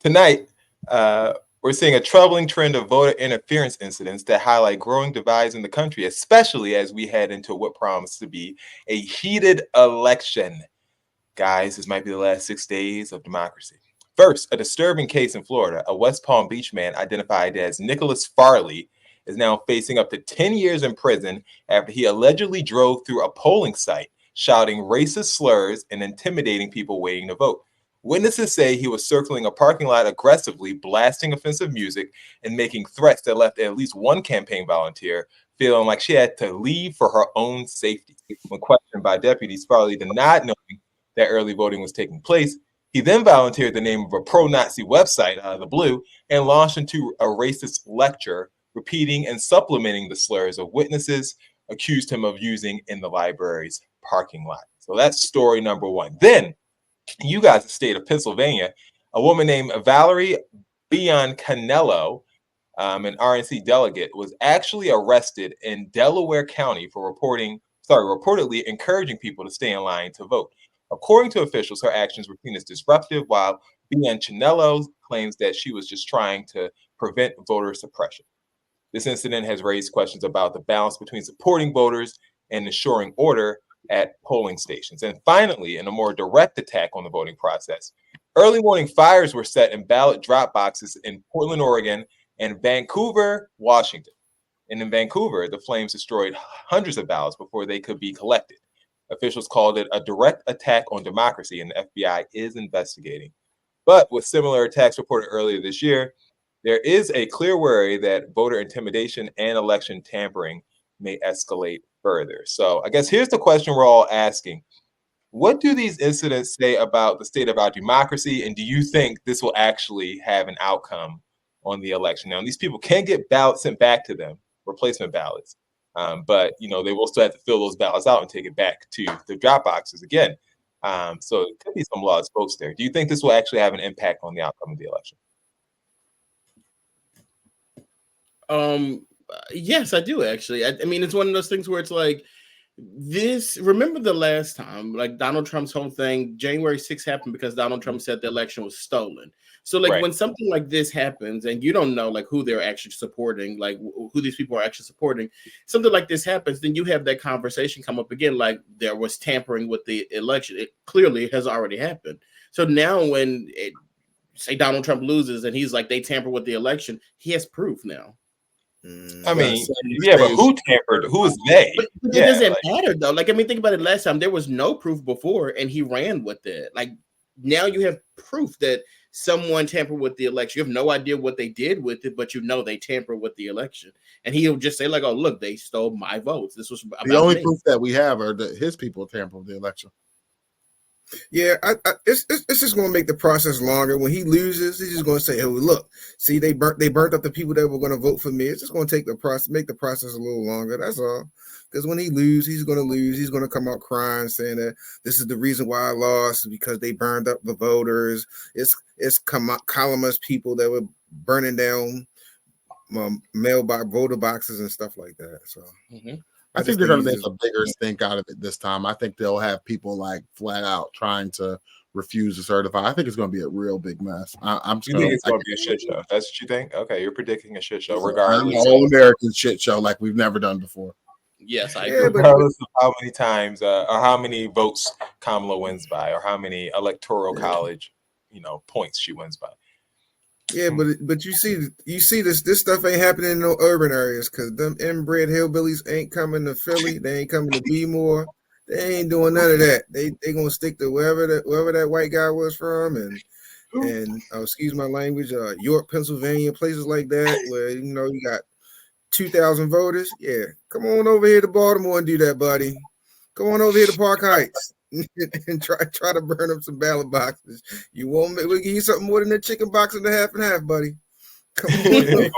Tonight, we're seeing a troubling trend of voter interference incidents that highlight growing divides in the country, especially as we head into what promises to be a heated election. Guys, this might be the last 6 days of democracy. First, a disturbing case in Florida. A West Palm Beach man identified as Nicholas Farley is now facing up to 10 years in prison after he allegedly drove through a polling site, shouting racist slurs and intimidating people waiting to vote. Witnesses say he was circling a parking lot aggressively, blasting offensive music and making threats that left at least one campaign volunteer feeling like she had to leave for her own safety. When questioned by deputies, Farley denied knowing that early voting was taking place. He then volunteered the name of a pro-Nazi website out of the blue and launched into a racist lecture, repeating and supplementing the slurs of witnesses accused him of using in the library's parking lot. So that's story number one. Then, you guys, the state of Pennsylvania, a woman named Valerie Biancanello, an RNC delegate, was actually arrested in Delaware County for reportedly encouraging people to stay in line to vote. According to officials, her actions were seen as disruptive, while Biancanello claims that she was just trying to prevent voter suppression. This incident has raised questions about the balance between supporting voters and ensuring order at polling stations. And finally, in a more direct attack on the voting process, early morning fires were set in ballot drop boxes in Portland, Oregon, and Vancouver, Washington. And in Vancouver, the flames destroyed hundreds of ballots before they could be collected. Officials called it a direct attack on democracy, and the FBI is investigating. But with similar attacks reported earlier this year, there is a clear worry that voter intimidation and election tampering may escalate further. So I guess here's the question we're all asking. What do these incidents say about the state of our democracy, and do you think this will actually have an outcome on the election? Now, these people can get ballots sent back to them, replacement ballots. But they will still have to fill those ballots out and take it back to the drop boxes again. So it could be some lost votes there. Do you think this will actually have an impact on the outcome of the election? Yes, I do actually. I mean, it's one of those things where it's like this. Remember the last time, like Donald Trump's whole thing, January 6th happened because Donald Trump said the election was stolen. So like when something like this happens and you don't know like who they're actually supporting, like who these people are actually supporting, something like this happens, then you have that conversation come up again, like there was tampering with the election. It clearly has already happened. So now when say Donald Trump loses and he's like, they tamper with the election, he has proof now. I mean, but who tampered? Who is they? But it doesn't matter though. Like, I mean, think about it. Last time there was no proof before, and he ran with it. Like now you have proof that someone tampered with the election. You have no idea what they did with it, but they tampered with the election. And he'll just say like, "Oh, look, they stole my votes. This was about the only proof that we have are that his people tampered with the election." Yeah, it's just going to make the process longer. When he loses, he's just going to say, "Hey, look, see, they burnt up the people that were going to vote for me." It's just going to make the process a little longer. That's all. Because when he loses, he's going to lose. He's going to come out crying, saying that this is the reason why I lost, because they burned up the voters. It's columnist people that were burning down voter boxes and stuff like that. So. Mm-hmm. I think they're going to make a bigger stink out of it this time. I think they'll have people like flat out trying to refuse to certify. I think it's going to be a real big mess. You think it's going to be a shit show? That's what you think? Okay, you're predicting a shit show, regardless. An all-American shit show like we've never done before. Yes, I agree. Regardless of how many times or how many votes Kamala wins by, or how many electoral college, points she wins by. Yeah, but you see this stuff ain't happening in no urban areas because them inbred hillbillies ain't coming to Philly. They ain't coming to Bmore. They ain't doing none of that. They gonna stick to wherever that white guy was from and excuse my language, York, Pennsylvania, places like that where you got 2,000 voters. Yeah, come on over here to Baltimore and do that, buddy. Come on over here to Park Heights. And try to burn up some ballot boxes. We'll give you something more than a chicken box and a half, buddy. Come on.